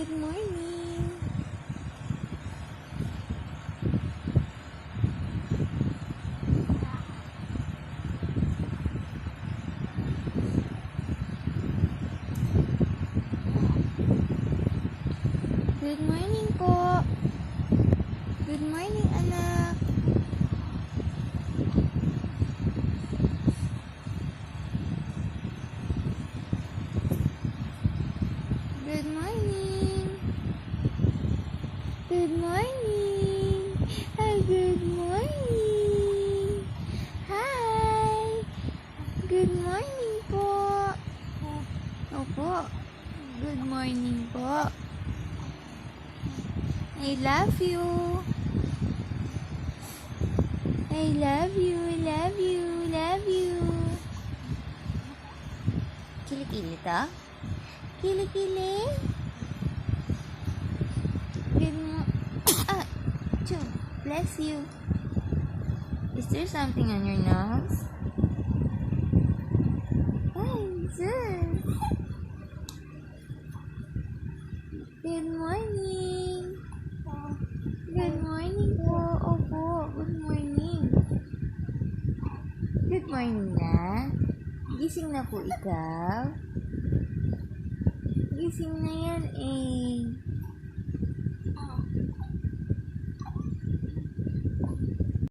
Good morning. Good morning po. Good morning, anak. Good morning. Good morning. Hi, good morning. Hi. Good morning po. Opo. Good morning po. I love you. I love you, love you, love you. Kilikili to? Kilikili? Good bless you. Is there something on your nose? Hi, Zeus. Good morning. Good morning po. Opo, good morning. Good morning na. Gising na po ikaw. Gising na yan eh.